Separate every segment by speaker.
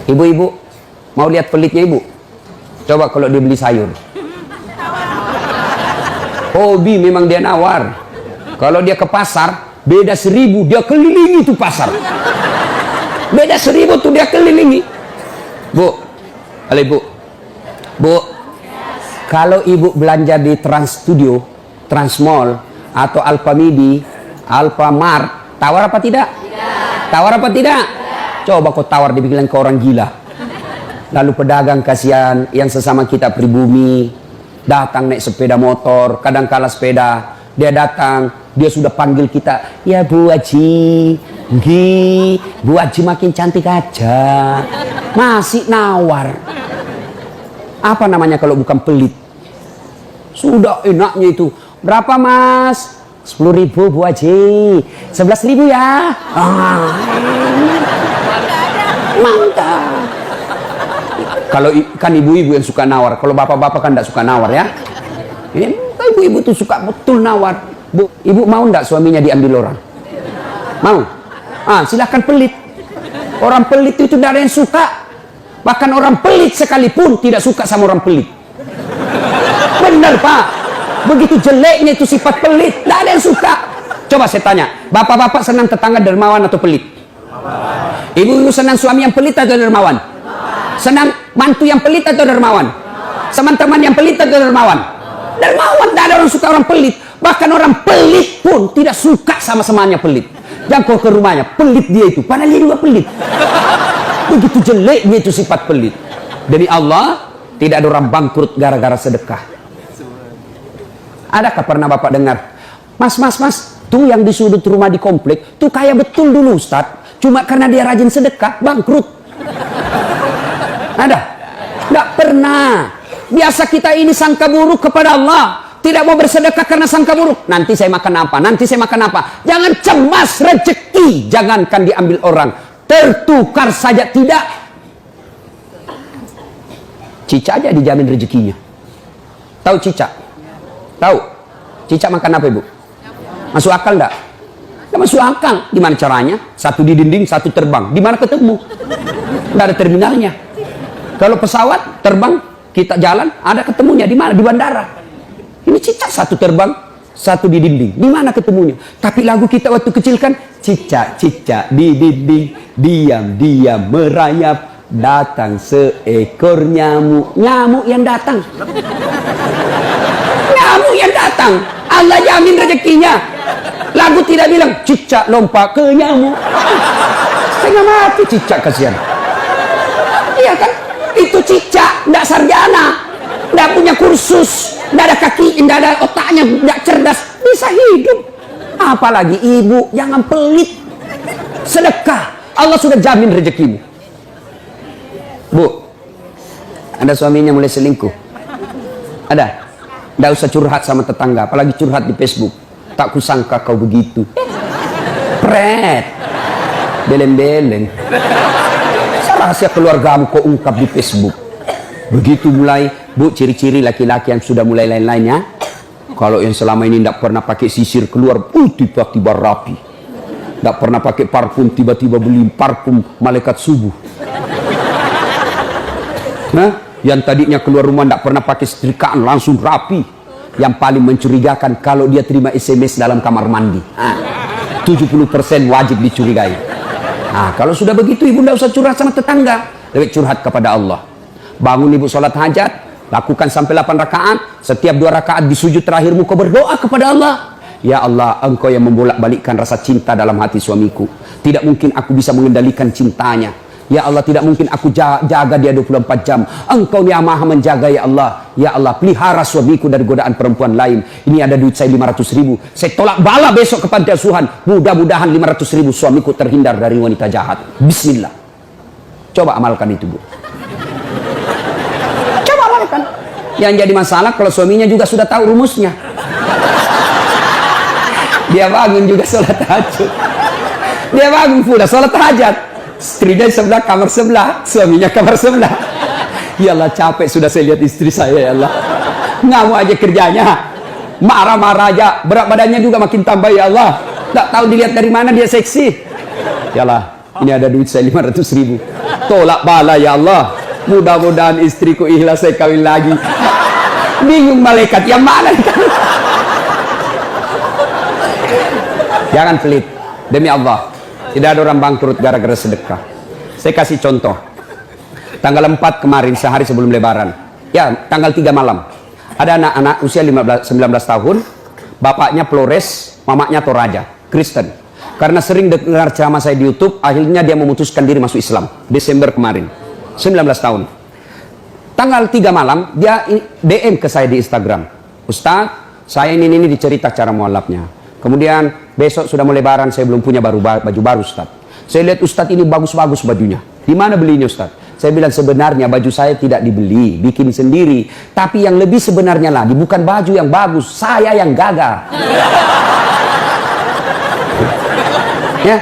Speaker 1: Ibu-ibu, mau lihat pelitnya ibu? Coba kalau dia beli sayur. Hobi memang dia nawar. Kalau dia ke pasar, beda 1000, dia kelilingi tuh pasar. Beda 1000 tuh dia kelilingi. Bu, halo ibu. Bu, kalau ibu belanja di Trans Studio, Trans Mall, atau Alfamidi, Alfamart, tawar apa tidak? Tidak. Tawar apa tidak? Coba kau tawar, dibilang ke orang gila. Lalu pedagang kasihan yang sesama kita pribumi, datang naik sepeda motor, kadang kala sepeda, dia datang, dia sudah panggil kita, ya Bu Haji, Bu Haji makin cantik aja, masih nawar. Apa namanya kalau bukan pelit? Sudah enaknya itu, berapa Mas? 10.000 Bu Haji, 11.000 ya. Mantap. Kalau kan ibu-ibu yang suka nawar, kalau bapak-bapak kan tidak suka nawar ya. Ini ibu-ibu tuh suka betul nawar. Bu, ibu mau ndak suaminya diambil orang? Mau? Silahkan pelit. Orang pelit itu tidak ada yang suka. Bahkan orang pelit sekalipun tidak suka sama orang pelit. Benar Pak. Begitu jeleknya itu sifat pelit, tidak ada yang suka. Coba saya tanya, bapak-bapak senang tetangga dermawan atau pelit? Ibu-ibu senang suami yang pelit atau dermawan? Senang mantu yang pelit atau dermawan? Teman-teman yang pelit atau dermawan? Dermawan, tidak ada orang suka orang pelit. Bahkan orang pelit pun tidak suka sama semuanya pelit. Jangan kau ke rumahnya, pelit dia itu, padahal dia juga pelit. Begitu jeleknya itu sifat pelit. Demi Allah, tidak ada orang bangkrut gara-gara sedekah. Adakah pernah bapak dengar, Mas, tuh yang di sudut rumah di komplek, tuh kaya betul dulu Ustadz, cuma karena dia rajin sedekah, bangkrut. Ada? Tidak pernah. Biasa kita ini sangka buruk kepada Allah, tidak mau bersedekah karena sangka buruk. Nanti saya makan apa? Nanti saya makan apa? Jangan cemas rezeki, jangankan diambil orang, tertukar saja tidak. Cicak aja dijamin rezekinya. Tahu cicak? Tahu? Cicak makan apa ibu? Masuk akal enggak? Enggak masuk akal. Gimana caranya? Satu di dinding, satu terbang. Di mana ketemu? Enggak ada terminalnya. Kalau pesawat terbang, kita jalan, ada ketemunya di mana? Di bandara. Ini cicak satu terbang, satu di dinding. Di mana ketemunya? Tapi lagu kita waktu kecil kan, cicak-cicak di dinding, diam-diam merayap, datang seekor nyamuk. Nyamuk yang datang. Nyamuk yang datang. Allah jamin rezekinya. Lagu tidak bilang cicak lompat ke nyamuk. Setengah mati cicak, kasihan. Iya kan? Itu cicak, tidak sarjana, tidak punya kursus, tidak ada kaki, tidak ada otaknya, tidak cerdas, bisa hidup. Apalagi ibu, jangan pelit. Sedekah, Allah sudah jamin rezekimu. Bu, ada suaminya mulai selingkuh? Ada? Tidak usah curhat sama tetangga, apalagi curhat di Facebook. Tak kusangka kau begitu. Pret, beleng-beleng. Rahasia keluargamu kau ungkap di Facebook. Begitu mulai, bu, ciri-ciri laki-laki yang sudah mulai lain-lainnya. Kalau yang selama ini tidak pernah pakai sisir keluar, tiba-tiba rapi. Tidak pernah pakai parfum, tiba-tiba beli parfum malaikat subuh. Nah, yang tadinya keluar rumah tidak pernah pakai setrikaan, langsung rapi. Yang paling mencurigakan kalau dia terima SMS dalam kamar mandi. 70% wajib dicurigai. Nah, kalau sudah begitu ibu tidak usah curhat sama tetangga, lebih curhat kepada Allah. Bangun ibu sholat hajat, lakukan sampai 8 rakaat. Setiap 2 rakaat di sujud terakhirmu kau berdoa kepada Allah. Ya Allah, engkau yang membolak-balikkan rasa cinta dalam hati suamiku. Tidak mungkin aku bisa mengendalikan cintanya. Ya Allah, tidak mungkin aku jaga dia 24 jam. Engkau yang maha menjaga ya Allah. Ya Allah, pelihara suamiku dari godaan perempuan lain. Ini ada duit saya 500.000. Saya tolak bala besok ke panti asuhan. Mudah-mudahan 500.000 suamiku terhindar dari wanita jahat. Bismillah. Coba amalkan itu, Bu. Coba amalkan. Yang jadi masalah kalau suaminya juga sudah tahu rumusnya. Dia bangun juga sholat tahajud. Dia bangun pula sholat hajat. Istrinya sebelah, kamar sebelah, suaminya kamar sebelah. Ya Allah, capek sudah saya lihat istri saya, ya Allah. Ngamuk aja kerjanya, marah-marah aja, berat badannya juga makin tambah, ya Allah. Tak tahu dilihat dari mana dia seksi. Ya Allah, Ini ada duit saya 500.000. Tolak bala ya Allah. Mudah-mudahan istriku ikhlas saya kawin lagi. Bingung malaikat yang mana? Jangan pelit. Demi Allah. Tidak ada orang bangkrut gara-gara sedekah. Saya kasih contoh. Tanggal 4 kemarin, sehari sebelum lebaran. Ya, tanggal 3 malam. Ada anak-anak usia 19 tahun. Bapaknya Flores, mamanya Toraja, Kristen. Karena sering dengar ceramah saya di YouTube, akhirnya dia memutuskan diri masuk Islam. Desember kemarin. 19 tahun. Tanggal 3 malam, dia DM ke saya di Instagram. Ustaz, saya ini dicerita cara mualafnya. Kemudian besok sudah mau lebaran, saya belum punya baju baru Ustaz. Saya lihat Ustaz ini bagus-bagus bajunya. Di mana belinya Ustaz? Saya bilang sebenarnya baju saya tidak dibeli, bikin sendiri. Tapi yang lebih sebenarnya lagi, bukan baju yang bagus, saya yang gagal. Ya,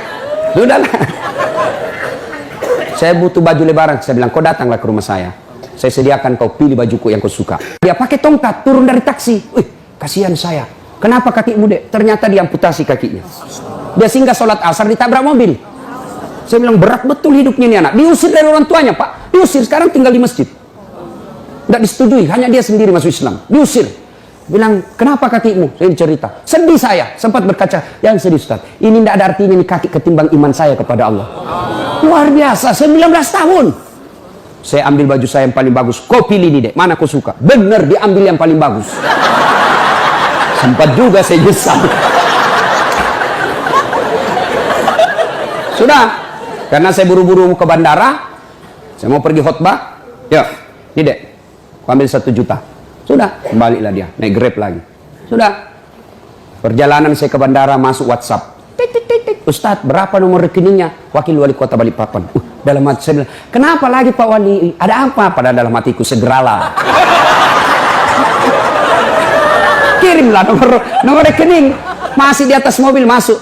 Speaker 1: sudahlah. Saya butuh baju lebaran. Saya bilang, kau datanglah ke rumah saya. Saya sediakan, kau pilih bajuku yang kau suka. Dia pakai tongkat, turun dari taksi. Wih, kasihan saya. Kenapa kakimu, Dek? Ternyata diamputasi kakinya. Dia singgah sholat asar, ditabrak mobil. Saya bilang, berat betul hidupnya ini anak. Diusir dari orang tuanya, Pak. Diusir, sekarang tinggal di masjid. Tidak disetujui, hanya dia sendiri masuk Islam. Diusir. Bilang, kenapa kakimu? Saya cerita. Sedih saya, sempat berkaca. Yang sedih Ustaz, ini tidak ada artinya ini kaki ketimbang iman saya kepada Allah. Luar biasa, 19 tahun. Saya ambil baju saya yang paling bagus. Kau pilih nih, Dek, mana kau suka? Bener, diambil yang paling bagus. Sempat juga saya nyesal. Sudah, karena saya buru-buru ke bandara, saya mau pergi khutbah. Ya, ini Dek, kau ambil 1 juta. Sudah, kembalilah dia, naik Grab lagi. Sudah, perjalanan saya ke bandara, masuk WhatsApp. Ustadz, berapa nomor rekeningnya? Wakil Wali Kota Balikpapan. Dalam hati saya bilang, kenapa lagi Pak Wali? Ada apa? Pada dalam hatiku, segeralah. Kirimlah nomor rekening. Masih di atas mobil, masuk.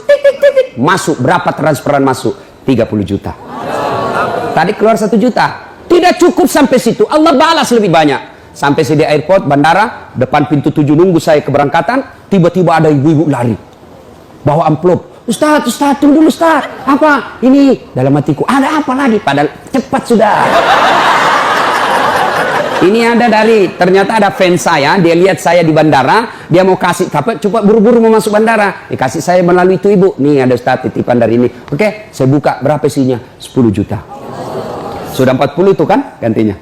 Speaker 1: Masuk, berapa transferan masuk? 30 juta. Tadi keluar 1 juta. Tidak cukup sampai situ, Allah balas lebih banyak. Sampai saya di airport, bandara, depan pintu 7 nunggu saya keberangkatan, tiba-tiba ada ibu-ibu lari. Bawa amplop. Ustaz, tunggu dulu Ustaz. Apa? Ini dalam hatiku, ada apa lagi? Padahal cepat sudah. Ini ada ternyata ada fans saya, dia lihat saya di bandara, dia mau kasih, tapi coba buru-buru mau masuk bandara. Dikasih saya melalui itu ibu. Nih ada Ustaz titipan dari ini. Oke, saya buka, berapa isinya? 10 juta. Sudah 40 itu kan gantinya.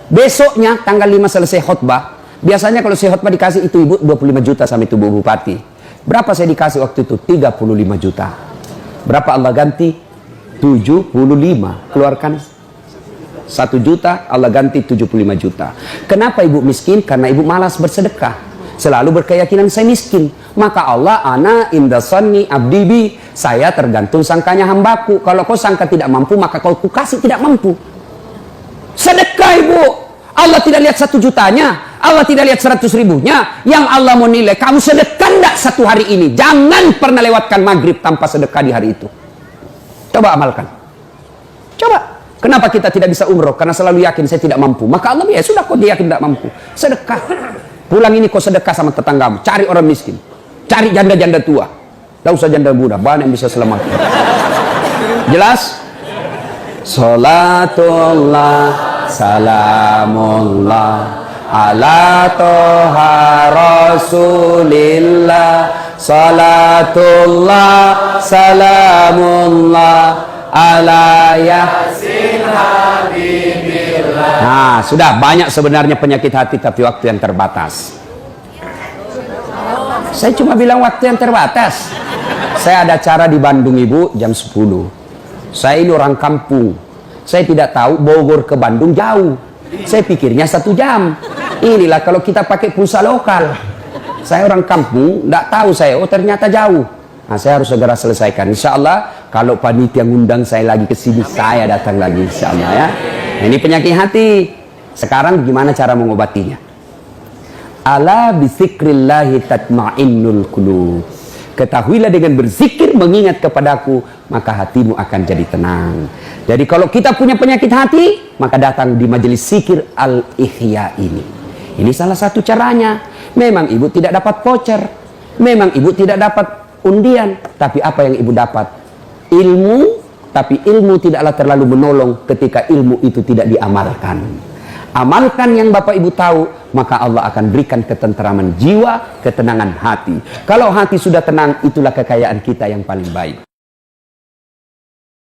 Speaker 1: Besoknya tanggal 5 selesai khutbah. Biasanya kalau saya khutbah dikasih itu ibu 25 juta sama itu Bu Bupati. Berapa saya dikasih waktu itu? 35 juta. Berapa Allah ganti? 75. Keluarkan 1 juta, Allah ganti 75 juta. Kenapa ibu miskin? Karena ibu malas bersedekah. Selalu berkeyakinan saya miskin. Maka Allah, ana indasani abdibi. Saya tergantung sangkanya hambaku. Kalau kau sangka tidak mampu, maka kau kasih tidak mampu. Sedekah ibu. Allah tidak lihat 1 jutanya, Allah tidak lihat 100 ribunya. Yang Allah mau nilai, kamu sedekah enggak 1 hari ini. Jangan pernah lewatkan maghrib tanpa sedekah di hari itu. Coba amalkan. Coba. Kenapa kita tidak bisa umroh? Karena selalu yakin saya tidak mampu. Maka Allah, ya sudah, kok dia yakin tidak mampu. Sedekah. Pulang ini kau sedekah sama tetanggamu. Cari orang miskin. Cari janda-janda tua. Tidak usah janda muda, banyak yang bisa selamat. Jelas? Salatullah salamullah ala toha rasulillah. Salatullah salamullah ala yasin habibillah. Nah, sudah banyak sebenarnya penyakit hati, tapi waktu yang terbatas. Saya cuma bilang waktu yang terbatas. Saya ada acara di Bandung ibu jam 10. Saya ini orang kampung. Saya tidak tahu Bogor ke Bandung jauh. Saya pikirnya 1 jam. Inilah kalau kita pakai pulsa lokal. Saya orang kampung, tidak tahu saya. Oh ternyata jauh. Nah, saya harus segera selesaikan. Insya Allah kalau panitia ngundang saya lagi ke sini, saya datang lagi. Insya Allah ya. Nah, ini penyakit hati. Sekarang gimana cara mengobatinya? Ala bizikrillahi tatma'innul qulub. Ketahuilah dengan berzikir mengingat kepadaku, maka hatimu akan jadi tenang. Jadi kalau kita punya penyakit hati, maka datang di majelis zikir Al-Ihya ini. Ini salah satu caranya. Memang ibu tidak dapat voucher, memang ibu tidak dapat undian, tapi apa yang ibu dapat? Ilmu tapi ilmu tidaklah terlalu menolong ketika ilmu itu tidak diamalkan. Amalkan yang Bapak Ibu tahu, maka Allah akan berikan ketenteraman jiwa, ketenangan hati. Kalau hati sudah tenang, itulah kekayaan kita yang paling baik.